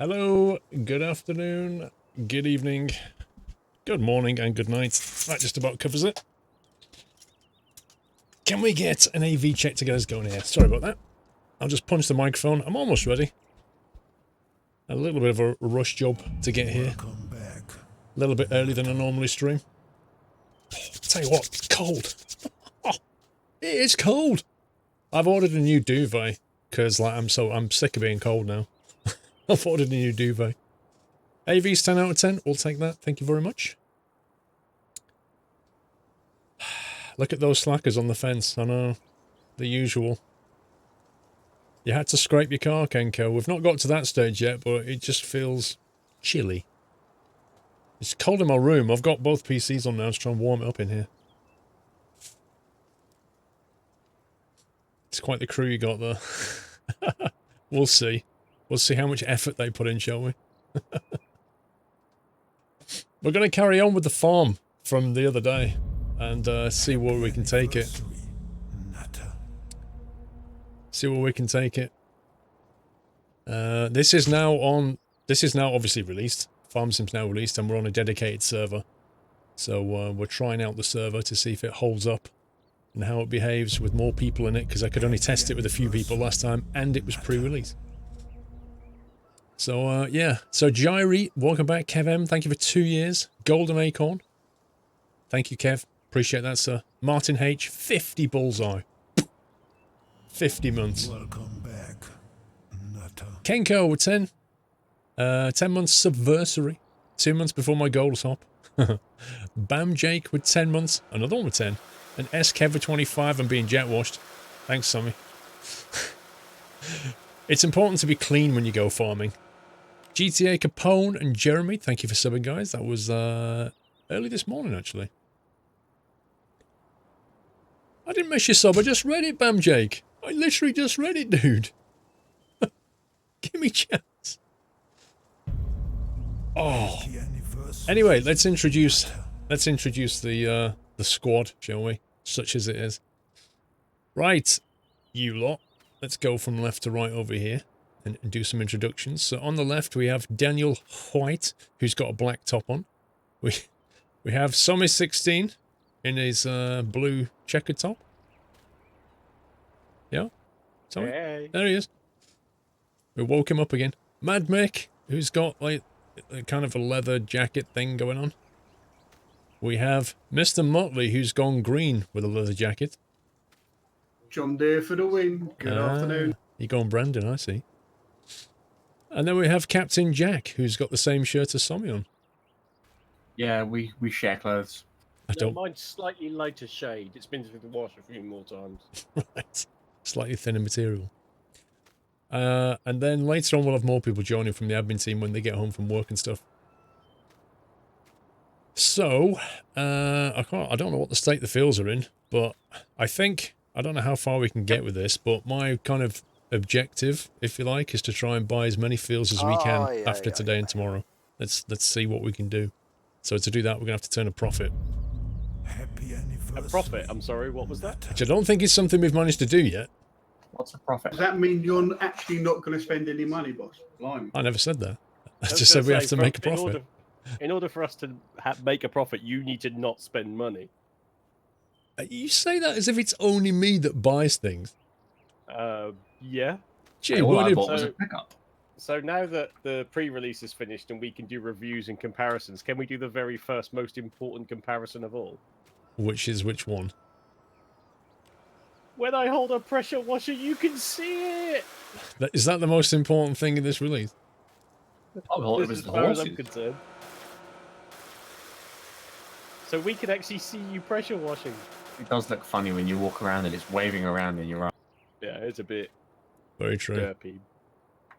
Hello, good afternoon, good evening, good morning, and good night. That just about covers it. Can we get an AV check to get us going here? Sorry about that. I'll just punch the microphone. I'm almost ready. A little bit of a rush job to get here. A little bit earlier than I normally stream. Tell you what, it's cold. Oh, it is cold. I've ordered a new duvet because like I'm sick of being cold now. I've ordered a new duvet. AV's 10 out of 10. We'll take that. Thank you very much. Look at those slackers on the fence. I know. The usual. You had to scrape your car, Kenko. We've not got to that stage yet, but it just feels chilly. It's cold in my room. I've got both PCs on now to try and warm it up in here. It's quite the crew you got there. We'll see. We'll see how much effort they put in, shall we? We're going to carry on with the farm from the other day and see where we can take it. See where we can take it. This is now obviously released. Farm Sim's now released and we're on a dedicated server. So we're trying out the server to see if it holds up and how it behaves with more people in it, because I could only test it with a few people last time and it was pre-release. So yeah, so Jairi, welcome back. Kev M, thank you for 2 years. Golden Acorn, thank you Kev, appreciate that sir. Martin H, 50 bullseye. 50 months. Welcome back, Nutter. Kenko with 10. 10 months subversary. 2 months before my goals hop. Bam Jake with 10 months. Another one with 10. And S Kev with 25 and being jet washed. Thanks, Sammy. It's important to be clean when you go farming. GTA Capone and Jeremy, thank you for subbing, guys. That was early this morning, actually. I didn't miss your sub, I just read it, Bam Jake. I literally just read it, dude. Give me a chance. Oh. Anyway, let's introduce the squad, shall we? Such as it is. Right, you lot. Let's go from left to right over here and do some introductions. So on the left we have Daniel White, who's got a black top on. We have Sommy16 in his blue checkered top. Yeah? Sorry? Hey. There he is. We woke him up again. Mad Mick, who's got like a kind of a leather jacket thing going on. We have Mr. Motley, who's gone green with a leather jacket. John Deere for the win. Good afternoon. You gone Brandon, I see. And then we have Captain Jack, who's got the same shirt as Sommy on. Yeah, we share clothes. I mine's slightly lighter shade. It's been through the wash a few more times. Right. Slightly thinner material. And then later on we'll have more people joining from the admin team when they get home from work and stuff. So, I don't know what the state the fields are in, but I don't know how far we can get with this, but my kind of objective, if you like, is to try and buy as many fields as we can after today and tomorrow. Let's see what we can do. So to do that, we're going to have to turn a profit. Happy anniversary. A profit? I'm sorry, what was that? Which I don't think is something we've managed to do yet. What's a profit? Does that mean you're actually not going to spend any money, boss? Blimey. I never said that. I just said we have to make a profit. In order for us to make a profit, you need to not spend money. You say that as if it's only me that buys things. Yeah. Gee, All I what bought was a pickup. So now that the pre-release is finished and we can do reviews and comparisons, can we do the very first most important comparison of all? Which is which one? When I hold a pressure washer, you can see it! Is that the most important thing in this release? Oh, well, it was As the far as I'm horses. concerned. So we can actually see you pressure washing. It does look funny when you walk around and it's waving around in your eye. Yeah, it's a bit Very true. derpy.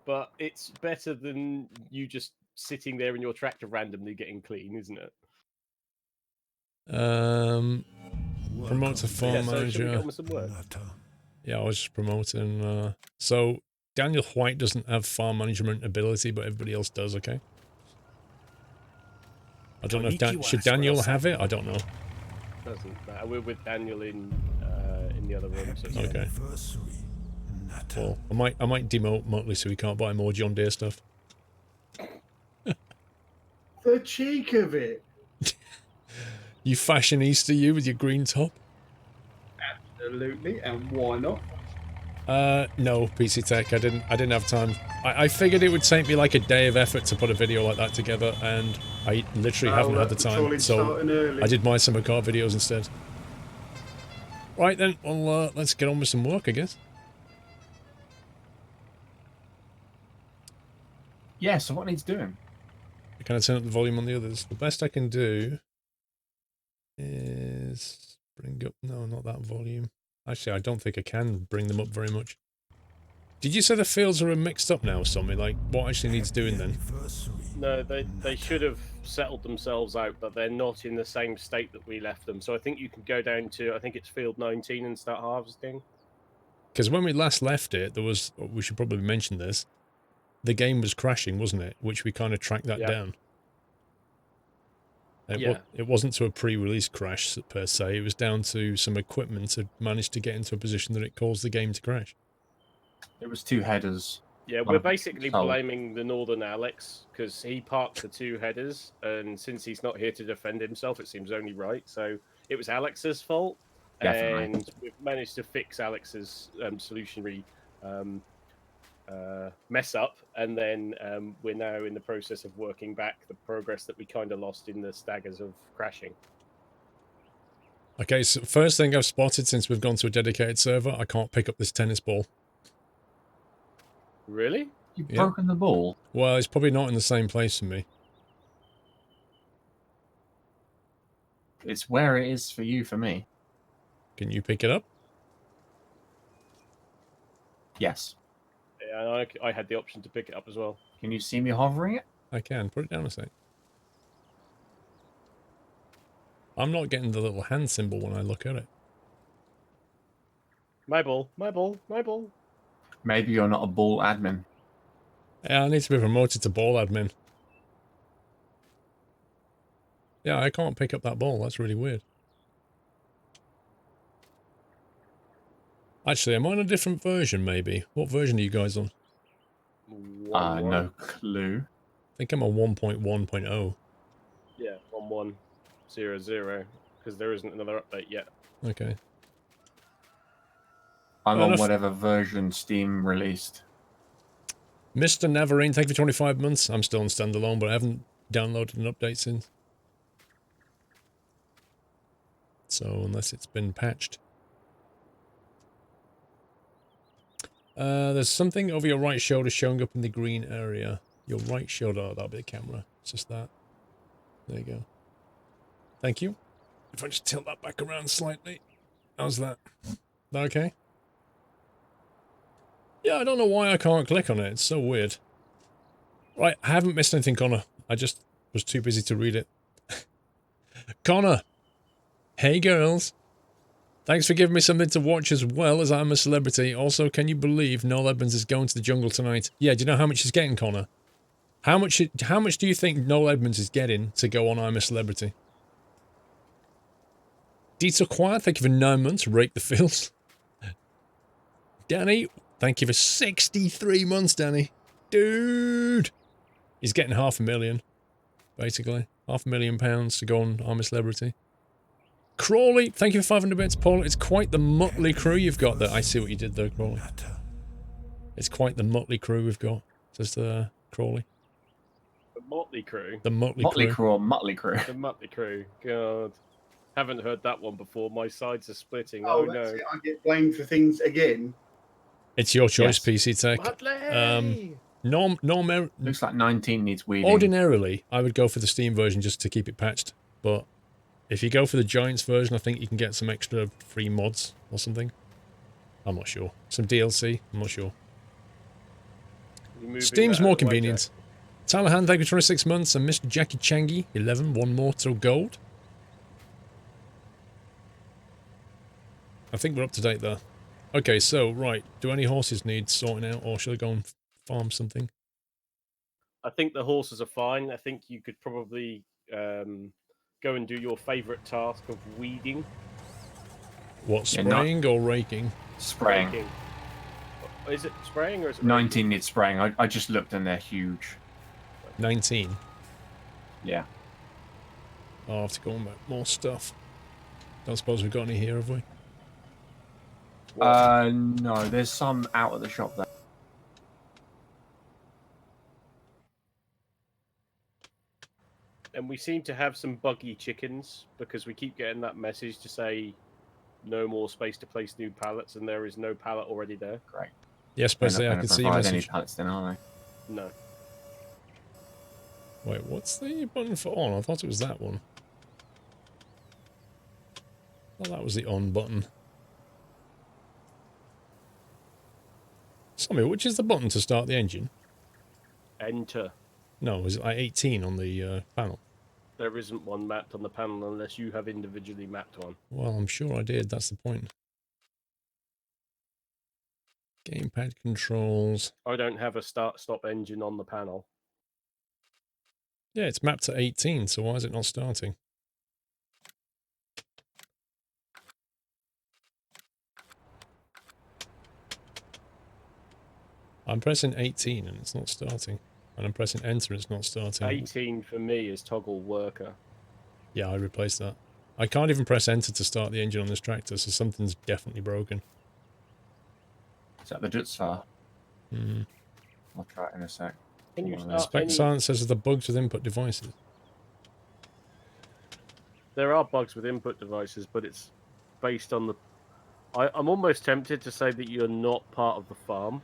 But it's better than you just sitting there in your tractor randomly getting clean, isn't it? Promote to farm Yeah, so should we manager. get on with some work? Yeah, I was just promoting. So Daniel White doesn't have farm management ability, but everybody else does. Okay. I don't know if should Daniel have it. I don't know. Doesn't matter. We're with Daniel in the other room. So it's Okay. Anniversary, Nutter. Well, I might demote Motley so he can't buy more John Deere stuff. The cheek of it. You fashionista, you, with your green top. Absolutely, and why not? No, PC Tech, I didn't have time. I figured it would take me like a day of effort to put a video like that together, and I literally haven't had the time, so I did my summer car videos instead. Right then, well, let's get on with some work, I guess. Yeah, so what needs doing? Can I turn up the volume on the others? The best I can do is bring up... No, not that volume. Actually, I don't think I can bring them up very much. Did you say the fields are mixed up now or something? Like, what actually needs doing then? No, they should have settled themselves out, but they're not in the same state that we left them. So I think you can go down to, I think it's field 19 and start harvesting. Because when we last left it, there was... We should probably mention this. The game was crashing, wasn't it? Which we kind of tracked that down. It wasn't to a pre-release crash per se. It was down to some equipment had managed to get into a position that it caused the game to crash. It was 2 headers. Yeah, we're basically blaming the Northern Alex because he parked the 2 headers, and since he's not here to defend himself, it seems only right. So it was Alex's fault, and we've managed to fix Alex's solutionary mess up, and then we're now in the process of working back the progress that we kind of lost in the staggers of crashing. Okay, so first thing I've spotted since we've gone to a dedicated server, I can't pick up this tennis ball. Really? You've broken the ball? Well, it's probably not in the same place for me. It's where it is for you, for me. Can you pick it up? Yes. Yeah, I had the option to pick it up as well. Can you see me hovering it? I can. Put it down a sec. I'm not getting the little hand symbol when I look at it. My ball, my ball, my ball. Maybe you're not a ball admin. Yeah, I need to be promoted to ball admin. Yeah, I can't pick up that ball. That's really weird. Actually, am I on a different version, maybe? What version are you guys on? No clue. I think I'm on 1.1.0. Yeah, 1100, because there isn't another update yet. Okay. I'm on whatever version Steam released. Mr. Navarine, thank you for 25 months. I'm still on standalone, but I haven't downloaded an update since. So, unless it's been patched. There's something over your right shoulder showing up in the green area. Your right shoulder, oh, that'll be the camera. It's just that. There you go. Thank you. If I just tilt that back around slightly. How's that? That okay? Yeah, I don't know why I can't click on it. It's so weird. Right, I haven't missed anything, Connor. I just was too busy to read it. Connor! Hey, girls! Thanks for giving me something to watch as well as I'm a celebrity. Also, can you believe Noel Edmonds is going to the jungle tonight? Yeah, do you know how much he's getting, Connor? How much do you think Noel Edmonds is getting to go on I'm a Celebrity? Dieter Quiet, thank you for 9 months. Rake the Fields. Danny, thank you for 63 months, Danny. Dude! He's getting £500,000, basically. £500,000 to go on I'm a Celebrity. Crawley, thank you for 500 bits, Paul. It's quite the motley crew you've got there. I see what you did there, Crawley. It's quite the motley crew we've got. Says Crawley. The Motley Crew? The Motley Crew or Motley Crew? The Motley Crew. God. Haven't heard that one before. My sides are splitting. Oh, no. That's it. I get blamed for things again. It's your choice, PC Tech. Motley! Looks like 19 needs weeding. Ordinarily, I would go for the Steam version just to keep it patched, but if you go for the Giants version, I think you can get some extra free mods or something. I'm not sure. Some DLC, I'm not sure. Steam's more convenient. Talahan, thank you for 26 months, and Mr. Jackie Changi, 11, one more till gold. I think we're up to date there. Okay, so, right, do any horses need sorting out, or should I go and farm something? I think the horses are fine. I think you could probably go and do your favourite task of weeding. What, spraying or raking? Spraying. Raking. Is it spraying or is it 19 needs spraying. I just looked and they're huge. 19? Yeah. I'll have to go and make more stuff. Don't suppose we've got any here, have we? No, there's some out at the shop there. And we seem to have some buggy chickens because we keep getting that message to say no more space to place new pallets, and there is no pallet already there. Great. Yes, They're not Presley, I going can to see your provide any message. pallets then, are they? No. Wait, what's the button for on? I thought it was that one. Oh, that was the on button. Sammy, which is the button to start the engine? Enter. No, is it like 18 on the panel? There isn't one mapped on the panel unless you have individually mapped one. Well, I'm sure I did. That's the point. Gamepad controls. I don't have a start-stop engine on the panel. Yeah, it's mapped to 18, so why is it not starting? I'm pressing 18 and it's not starting. And I'm pressing enter and it's not starting. 18 for me is toggle worker. Yeah, I replaced that. I can't even press enter to start the engine on this tractor, so something's definitely broken. Is that the Jutsar? Hmm. I'll try it in a sec. Can you One of start Spec any... Silence says the bugs with input devices. There are bugs with input devices, but it's based on the... I'm almost tempted to say that you're not part of the farm.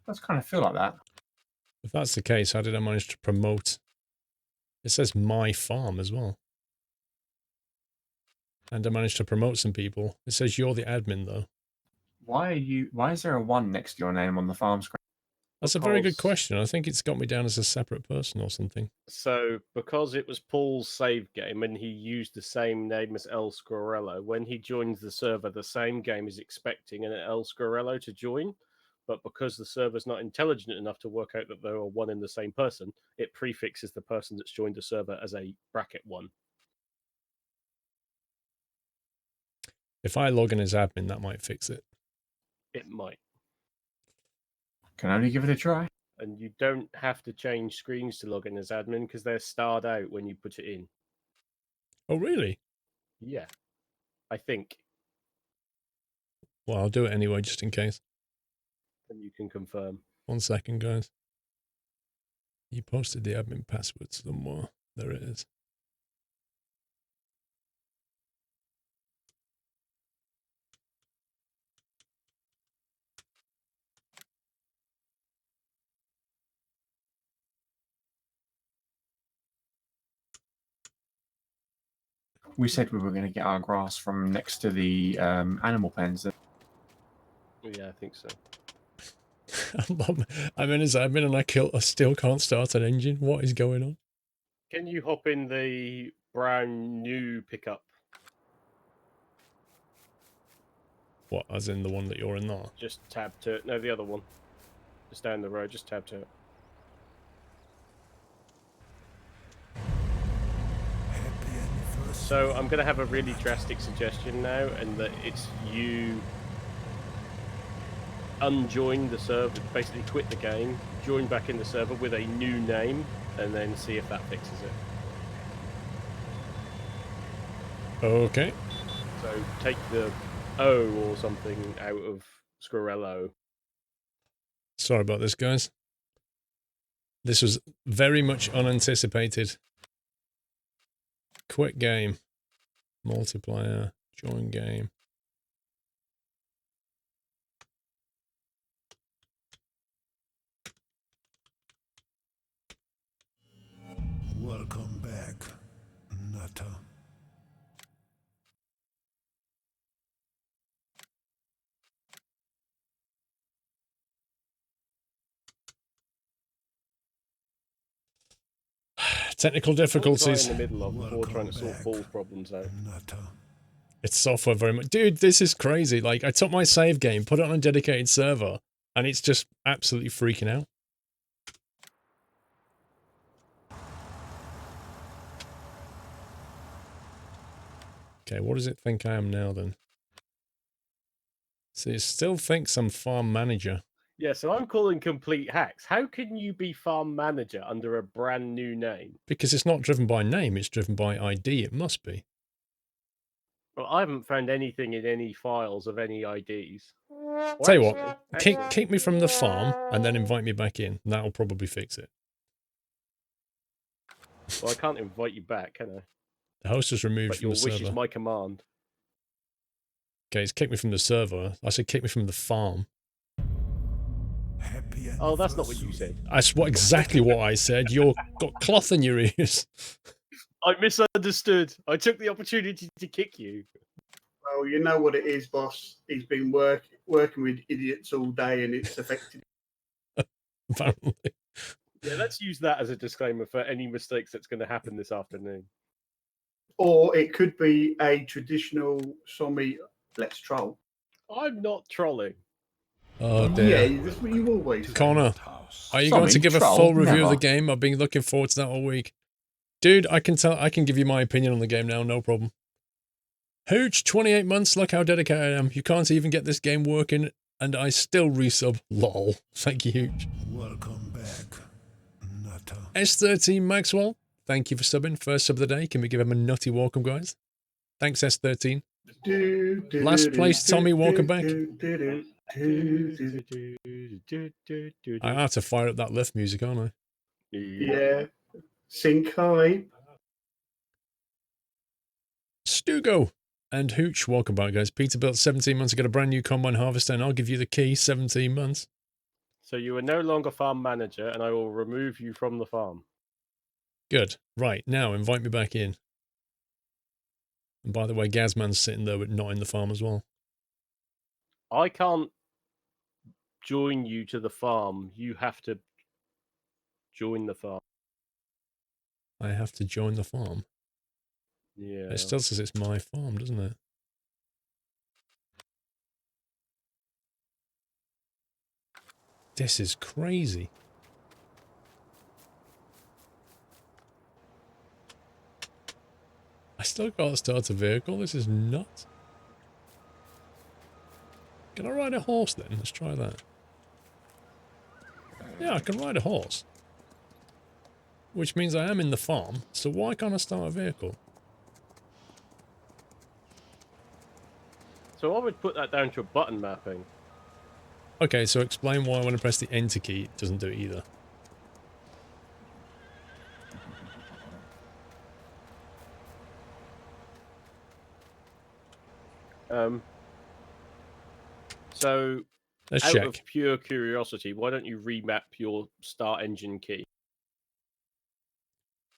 Does kind of feel like that. If that's the case, how did I manage to promote? It says my farm as well. And I managed to promote some people. It says you're the admin though. Why is there a 1 next to your name on the farm screen? That's a very good Because- question. I think it's got me down as a separate person or something. So, because it was Paul's save game and he used the same name as El Squirrello, when he joins the server, the same game is expecting an El Squirrello to join. But because the server's not intelligent enough to work out that they are one and the same person, it prefixes the person that's joined the server as a bracket 1. If I log in as admin, that might fix it. It might. Can only give it a try. And you don't have to change screens to log in as admin because they're starred out when you put it in. Oh, really? Yeah, I think. Well, I'll do it anyway, just in case. And you can confirm. 1 second, guys. You posted the admin password somewhere. There it is. We said we were going to get our grass from next to the animal pens. Yeah, I think so. I'm in as admin and I still can't start an engine. What is going on? Can you hop in the brown new pickup? What, as in the one that you're in now? Just tab to it. No, the other one. Just down the road, just tab to it. Happy anniversary. So I'm going to have a really drastic suggestion now, and that it's you unjoin the server, basically quit the game, join back in the server with a new name, and then see if that fixes it. Okay. So take the O or something out of Squirrello. Sorry about this, guys. This was very much unanticipated. Quit game. Multiplayer. Join game. Welcome back, Nutter. Technical What was I difficulties. in the middle of before Welcome trying to sort back. Paul's problems out? Nutter. It's software very much. Dude, this is crazy. Like, I took my save game, put it on a dedicated server, and it's just absolutely freaking out. Okay, what does it think I am now, then? See, it still thinks I'm farm manager. Yeah, so I'm calling complete hacks. How can you be farm manager under a brand new name? Because it's not driven by name, it's driven by ID. It must be. Well, I haven't found anything in any files of any IDs. Or Tell you what, kick me from the farm and then invite me back in. That'll probably fix it. Well, I can't invite you back, can I? The host is removed But from your the wish server. is my command. Okay, it's kicked me from the server. I said kick me from the farm. Happy Oh, that's not what you said. That's exactly what I said. You've got cloth in your ears. I misunderstood. I took the opportunity to kick you. Well, you know what it is, boss. He's been working with idiots all day, and it's affected. Apparently. Yeah, let's use that as a disclaimer for any mistakes that's going to happen this afternoon. Or it could be a traditional Somi let's troll. I'm not trolling. Oh dear. Yeah, that's what you always say. Connor, are you Sorry, going to give troll? a full review of the Never. game? I've been looking forward to that all week. Dude, I can give you my opinion on the game now, no problem. Hooch, 28 months, look how dedicated I am. You can't even get this game working, and I still resub. Lol. Thank you, Hooch. Welcome back, Nutter. S13 Maxwell, thank you for subbing. First sub of the day. Can we give him a nutty welcome, guys? Thanks, S13. Last place, Tommy, welcome back. I have to fire up that lift music, aren't I? Yeah. Sink high. Stugo and Hooch, welcome back, guys. Peter built 17 months ago a brand new combine harvester, and I'll give you the key, 17 months. So you are no longer farm manager, and I will remove you from the farm. Good. Right, now invite me back in. And by the way, Gazman's sitting there, but not in the farm as well. I can't join you to the farm. You have to join the farm. I have to join the farm. Yeah. It still says it's my farm, doesn't it? This is crazy. I still can't start a vehicle. This is nuts. Can I ride a horse then? Let's try that. Yeah, I can ride a horse. Which means I am in the farm, so why can't I start a vehicle? So I would put that down to a button mapping. Okay, so explain why when I press the enter key, it doesn't do it either. So Let's out check. of pure curiosity, why don't you remap your start engine key?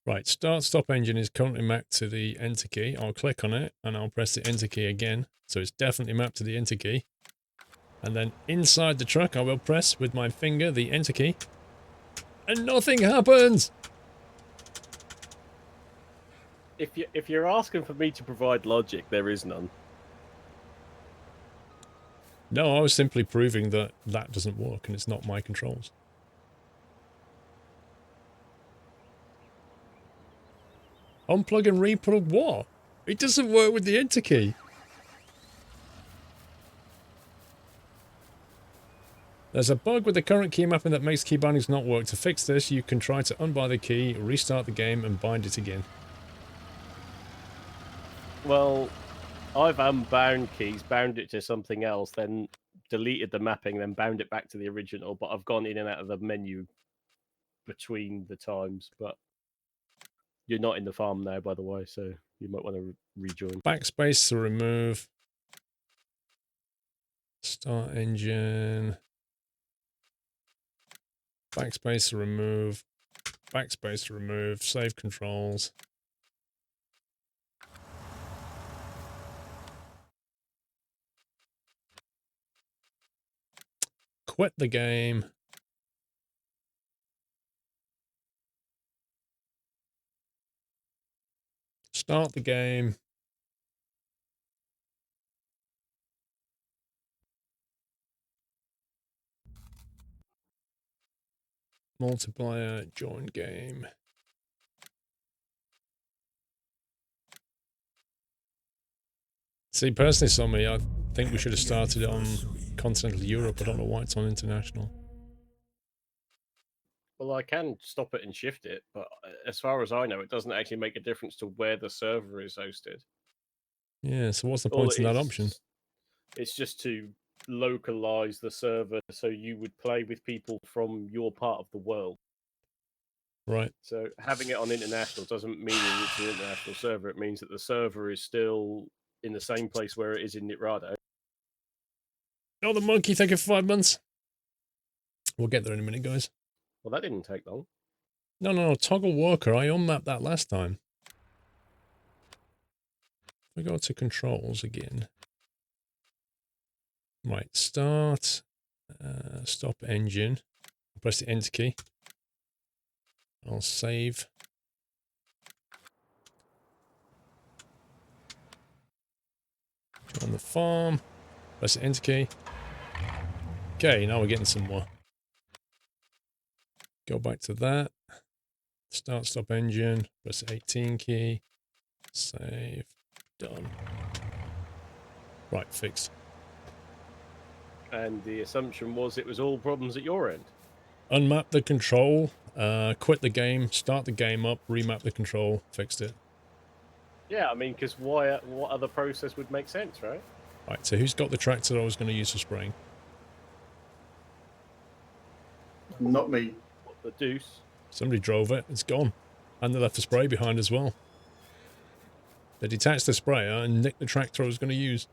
Right, start stop engine is currently mapped to the enter key. I'll click on it and I'll press the enter key again. So it's definitely mapped to the enter key. And then inside the truck, I will press with my finger the enter key. And nothing happens! If you're asking for me to provide logic, there is none. No, I was simply proving that that doesn't work and it's not my controls. Unplug and replug what? It doesn't work with the enter key. There's a bug with the current key mapping that makes key bindings not work. To fix this, you can try to unbind the key, restart the game, and bind it again. Well, I've unbound keys, bound it to something else, then deleted the mapping, then bound it back to the original, but I've gone in and out of the menu between the times. But you're not in the farm now, by the way, so you might want to rejoin. Backspace to remove. Start engine. Backspace to remove. Backspace to remove. Save controls. Quit the game. Start the game. Multiplayer, join game. See, personally, Sommy, I think we should have started it on continental Europe. I don't know why it's on international. Well, I can stop it and shift it, but as far as I know, it doesn't actually make a difference to where the server is hosted. Yeah, so what's the All point it in that is, option? it's just to localize the server so you would play with people from your part of the world. Right. So having it on international doesn't mean it's an international server. It means that the server is still in the same place where it is in Nitrado. Oh, the monkey taking 5 months. We'll get there in a minute, guys. Well, that didn't take long. No. Toggle worker. I unmapped that last time. We go to controls again. Right, start. Stop engine. Press the enter key. I'll save. On the farm. Press the enter key. Okay, now we're getting somewhere. Go back to that. Start, stop engine. Press the 18 key. Save. Done. Right, fixed. And the assumption was it was all problems at your end. Unmap the control. Quit the game. Start the game up. Remap the control. Fixed it. Yeah, I mean, because what other process would make sense, right? Right, so who's got the tractor that I was going to use for spraying? Not me. What the deuce? Somebody drove it. It's gone. And they left the spray behind as well. They detached the sprayer and nicked the tractor I was going to use.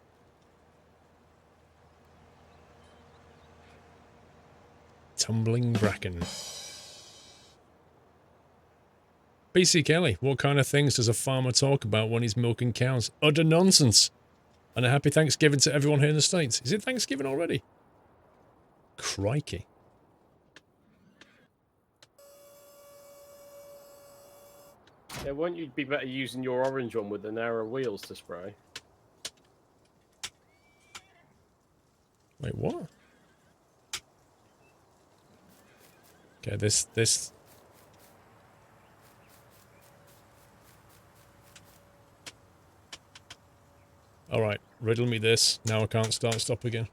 Tumbling bracken. BC Kelly, what kind of things does a farmer talk about when he's milking cows? Utter nonsense. And a happy Thanksgiving to everyone here in the States. Is it Thanksgiving already? Crikey. Yeah, won't you be better using your orange one with the narrow wheels to spray? Wait, what? Okay, this... Alright, riddle me this. Now I can't stop again.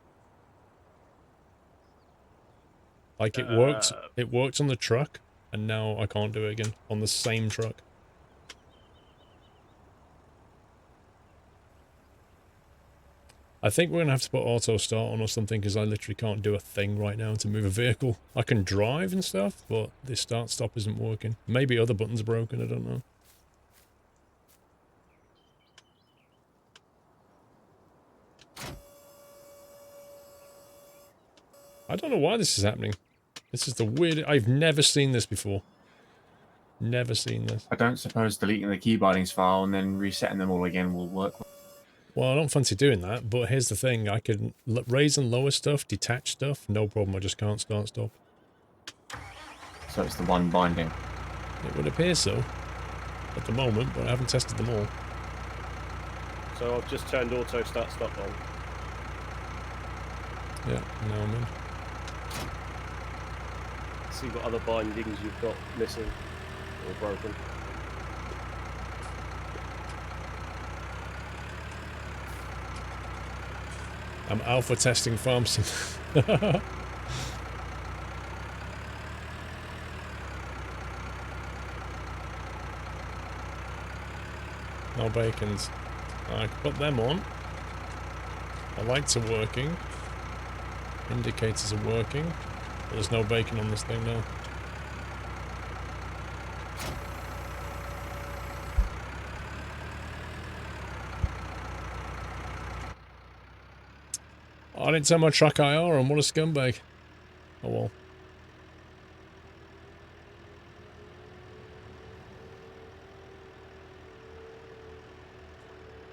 Like it worked on the truck, and now I can't do it again on the same truck. I think we're going to have to put auto start on or something because I literally can't do a thing right now to move a vehicle. I can drive and stuff, but this start stop isn't working. Maybe other buttons are broken, I don't know. I don't know why this is happening. This is the weird... I've never seen this before. Never seen this. I don't suppose deleting the key bindings file and then resetting them all again will work. Well, I don't fancy doing that, but here's the thing. I can raise and lower stuff, detach stuff, no problem. I just can't start stop. So it's the one binding. It would appear so at the moment, but I haven't tested them all. So I've just turned auto start stop on. Yeah, now I'm in. See what other bindings you've got missing or broken. I'm alpha testing Farmson. No bacons. I can put them on. The lights are working. Indicators are working. But there's no bacon on this thing now. I didn't turn my track IR on. What a scumbag. Oh well.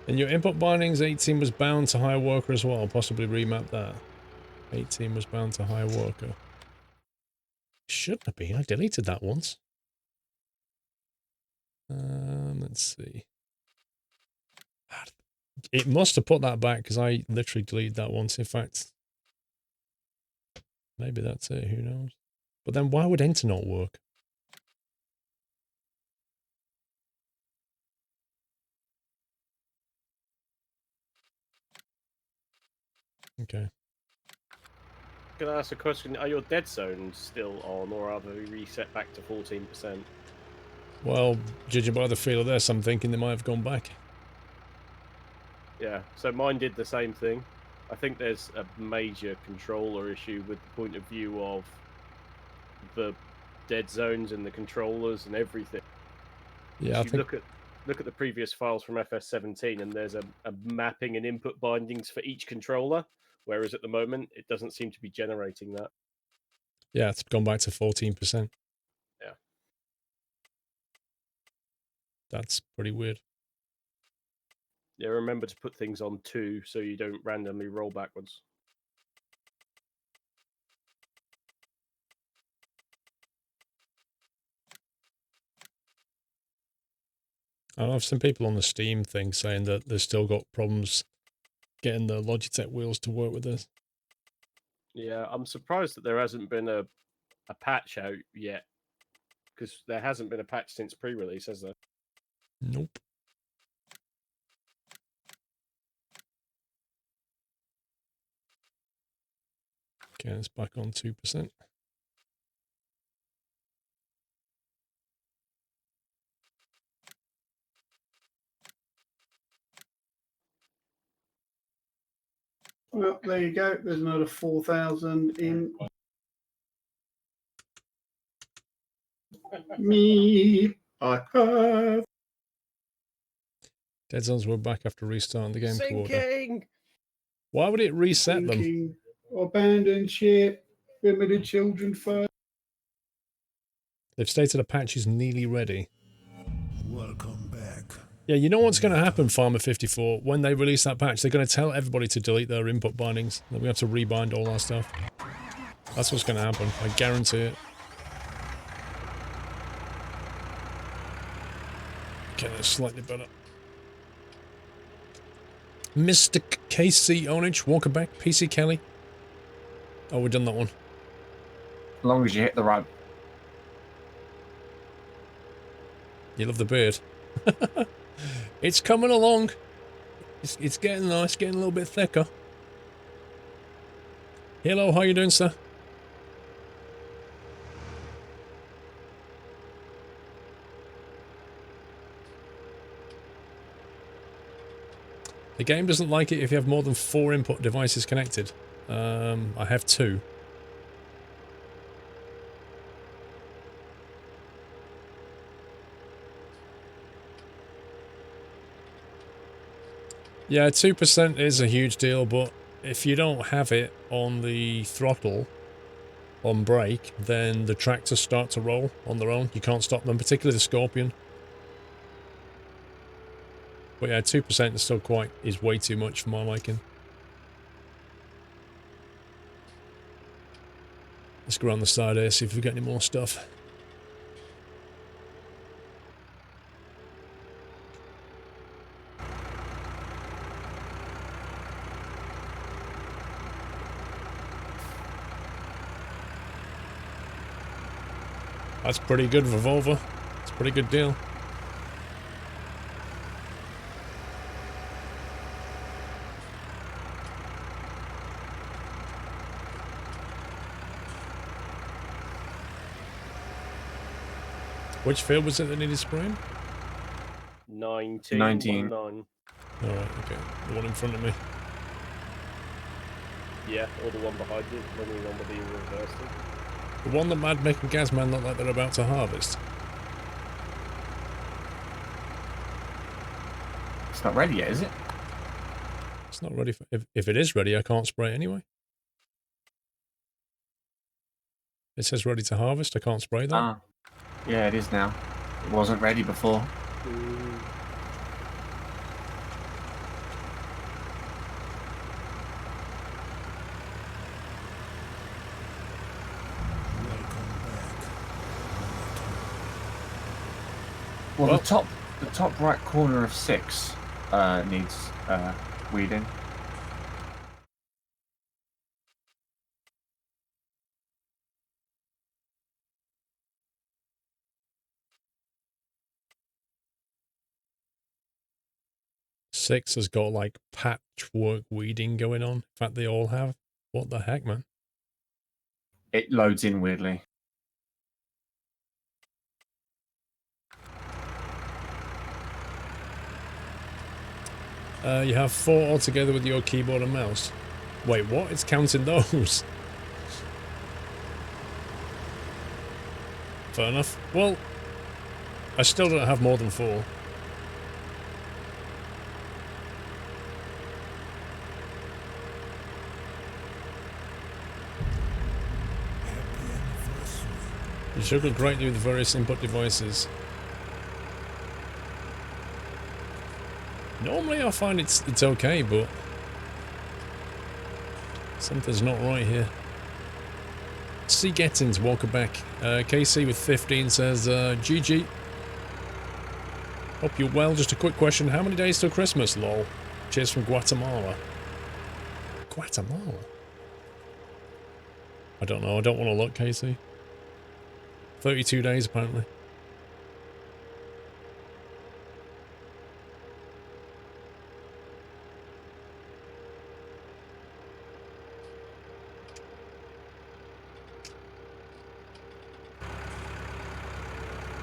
In your input bindings, 18 was bound to hire worker as well. Possibly remap that. 18 was bound to hire worker. Shouldn't have been. I deleted that once. Let's see. It must have put that back because I literally deleted that once. In fact, maybe that's it. Who knows? But then why would enter not work? Okay. Can I ask a question? Are your dead zones still on, or are they reset back to 14%? Well, judging by the feel of this, I'm thinking they might have gone back. Yeah, so mine did the same thing. I think there's a major controller issue with the point of view of the dead zones and the controllers and everything. Yeah, I You think... look at the previous files from FS17, and there's a mapping and input bindings for each controller, whereas at the moment it doesn't seem to be generating that. Yeah, it's gone back to 14%. Yeah. That's pretty weird. Yeah, remember to put things on 2 so you don't randomly roll backwards. I've seen people on the Steam thing saying that they've still got problems getting the Logitech wheels to work with this. Yeah, I'm surprised that there hasn't been a patch out yet, because there hasn't been a patch since pre-release, has there? Nope. Okay, it's back on 2%. Well, there you go. There's another 4,000 in. Me. I have. Dead Zones were back after restarting the game quota. Sinking! Why would it reset them? Sinking. Abandoned ship. Limited children first. They've stated a patch is nearly ready. Welcome back. Yeah, you know what's going to happen, Farmer54? When they release that patch, they're going to tell everybody to delete their input bindings. Then we have to rebind all our stuff. That's what's going to happen. I guarantee it. Okay, that's slightly better. Mr. KC Onich, welcome back. PC Kelly. Oh, we've done that one. As long as you hit the right. You love the beard. It's coming along. It's getting nice, getting a little bit thicker. Hello, how you doing, sir? The game doesn't like it if you have more than 4 input devices connected. I have 2. Yeah, 2% is a huge deal, but if you don't have it on the throttle on brake, then the tractors start to roll on their own. You can't stop them, particularly the Scorpion. But yeah, 2% is still is way too much for my liking. Let's go around the side here, see if we get any more stuff. That's pretty good for Volvo. It's a pretty good deal. Which field was it that needed spraying? 19. 19. Alright, okay. The one in front of me. Yeah, or the one behind you, depending on whether you reversed it. The one that Mad Mick and Gazman look like they're about to harvest. It's not ready yet, is it? It's not ready for... If it is ready, I can't spray it anyway. It says ready to harvest, I can't spray that. Ah. Yeah, it is now. It wasn't ready before. Well, the top right corner of 6 needs weeding. 6 has got like patchwork weeding going on. In fact, they all have. What the heck, man? It loads in weirdly. You have 4 altogether with your keyboard and mouse. Wait, what? It's counting those. Fair enough. Well, I still don't have more than 4. You juggle greatly with various input devices. Normally I find it's okay, but something's not right here. C. Gettins, welcome back. KC with 15 says, GG. Hope you're well. Just a quick question. How many days till Christmas, lol? Cheers from Guatemala. Guatemala? I don't know. I don't want to look, KC. 32 days, apparently.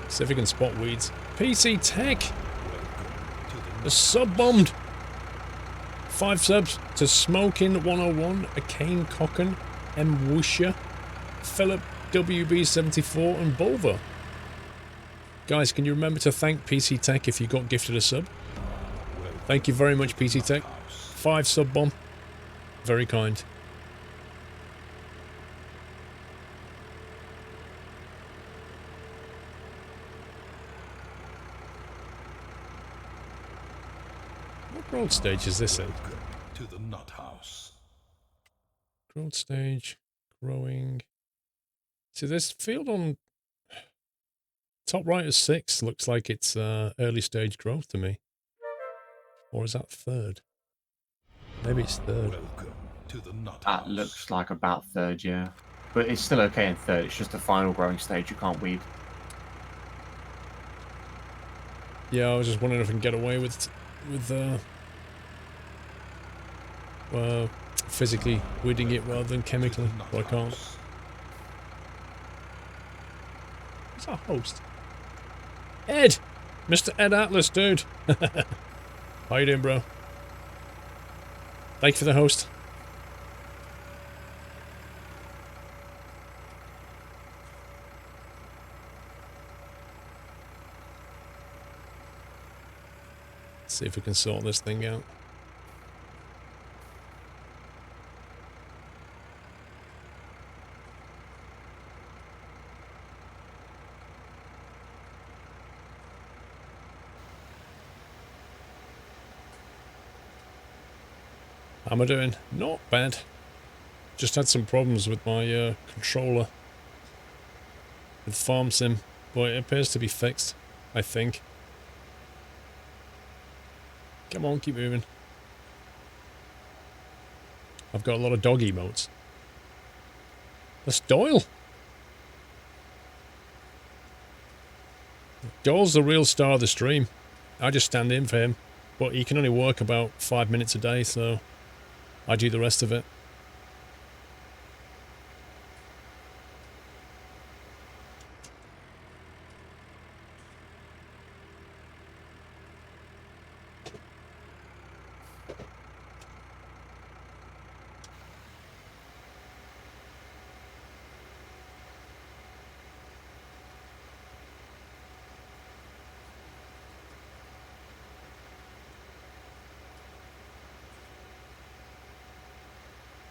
See if we can spot weeds. PC Tech! The sub-bombed! 5 subs to Smoking 101, a Kane Cocken, M. Wusher, Philip WB74, and Bulver. Guys, can you remember to thank PC Tech if you got gifted a sub? Thank you very much, PC Tech. 5 sub bomb. Very kind. What growth stage is this in? To the nut house. Growth stage, growing. See, this field on top right is 6. Looks like it's early stage growth to me. Or is that 3rd? Maybe it's 3rd. Welcome to the nut That house. looks like about 3rd, yeah. But it's still okay in 3rd. It's just the final growing stage. You can't weed. Yeah, I was just wondering if I can get away with physically weeding it rather than chemically, but I can't. Who's our host? Ed! Mr. Ed Atlas, dude! How you doing, bro? Thank you for the host. Let's see if we can sort this thing out. How am I doing? Not bad. Just had some problems with my controller with Farm Sim, but it appears to be fixed, I think. Come on, keep moving. I've got a lot of dog emotes. That's Doyle. Doyle's the real star of the stream. I just stand in for him, but he can only work about 5 minutes a day, so I do the rest of it.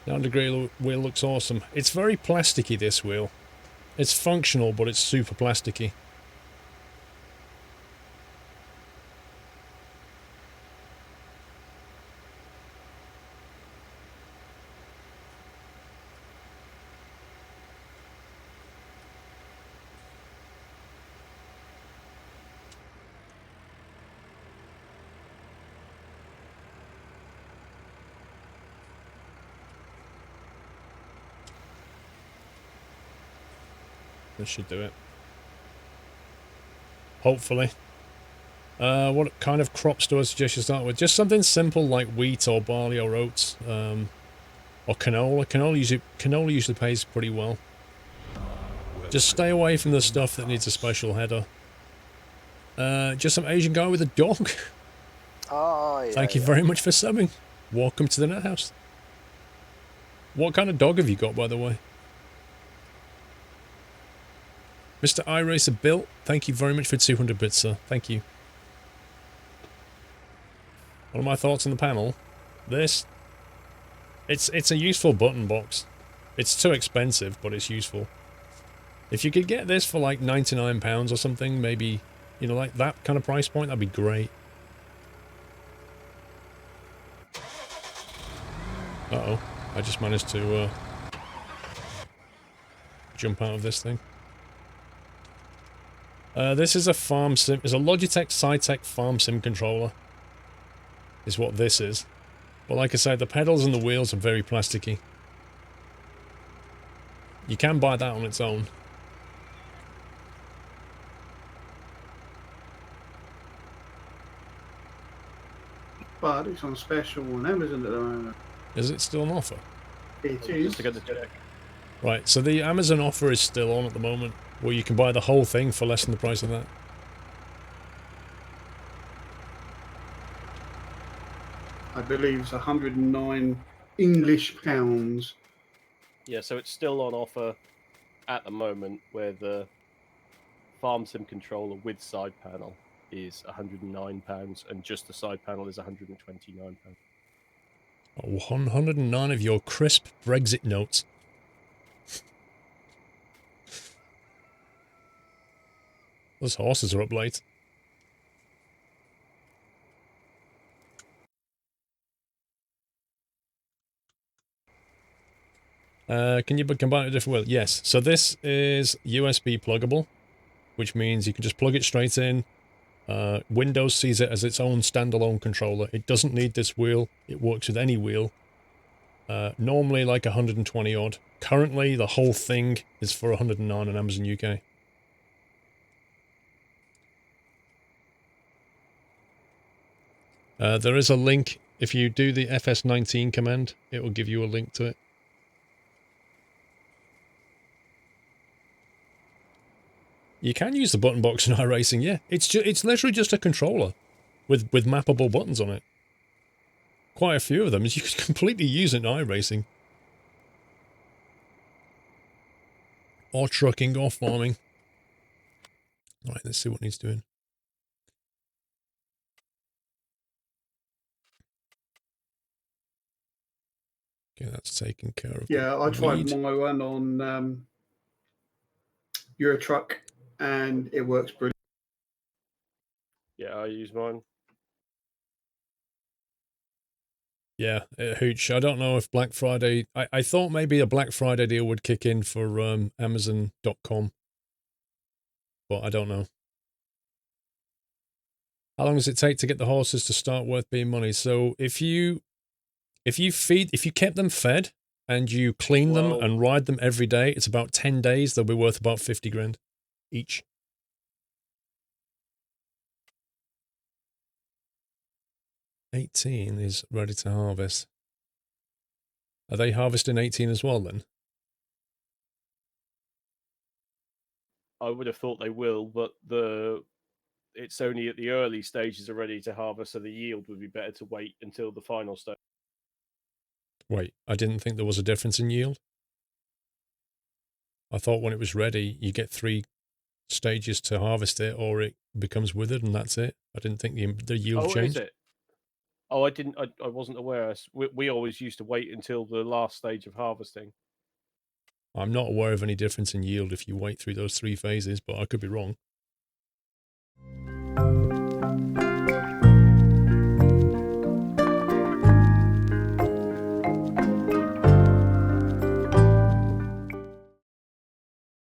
The undergrade wheel looks awesome. It's very plasticky, this wheel. It's functional, but it's super plasticky. This should do it. Hopefully. What kind of crops do I suggest you start with? Just something simple like wheat or barley or oats, or canola. Canola usually pays pretty well. Just stay away from the stuff that needs a special header. Just some Asian guy with a dog. Oh, yeah. Thank you very much for subbing. Welcome to the net house. What kind of dog have you got, by the way? Mr. iRacer Bill, thank you very much for 200 bits, sir. Thank you. What are my thoughts on the panel? This. It's a useful button box. It's too expensive, but it's useful. If you could get this for like £99 or something, maybe, you know, like that kind of price point, that'd be great. Uh-oh. I just managed to jump out of this thing. This is a farm sim. It's a Logitech SciTech farm sim controller. Is what this is. But like I said, the pedals and the wheels are very plasticky. You can buy that on its own. But it's on special on Amazon at the moment. Is it still on offer? It is. Just to get the check. Right, so the Amazon offer is still on at the moment, where you can buy the whole thing for less than the price of that. I believe it's 109 English pounds. Yeah, so it's still on offer at the moment, where the Farm Sim controller with side panel is £109, and just the side panel is £129. 109 of your crisp Brexit notes. Those horses are up late. Can you combine it a different way? Yes. So this is USB pluggable, which means you can just plug it straight in. Windows sees it as its own standalone controller. It doesn't need this wheel. It works with any wheel. Normally like 120 odd. Currently, the whole thing is for 109 on Amazon UK. There is a link. If you do the FS19 command, it will give you a link to it. You can use the button box in iRacing, yeah. It's literally just a controller with mappable buttons on it. Quite a few of them, as you could completely use it in iRacing. Or trucking, or farming. Right, let's see what needs doing. Okay, that's taken care of. Yeah, I tried my one on Euro Truck, and it works brilliant. Yeah, I use mine. Yeah, Hooch, I don't know if Black Friday... I thought maybe a Black Friday deal would kick in for Amazon.com. But I don't know. How long does it take to get the horses to start worth being money? So if you kept them fed and you clean them and ride them every day, it's about 10 days. They'll be worth about 50 grand each. $18 is ready to harvest. Are they harvesting 18 as well then? I would have thought they will, but it's only at the early stages are ready to harvest, so the yield would be better to wait until the final stage. Wait, I didn't think there was a difference in yield. I thought when it was ready, you get 3 stages to harvest it, or it becomes withered, and that's it. I didn't think the yield changed. Is it? Oh, I didn't. I wasn't aware. We always used to wait until the last stage of harvesting. I'm not aware of any difference in yield if you wait through those 3 phases, but I could be wrong.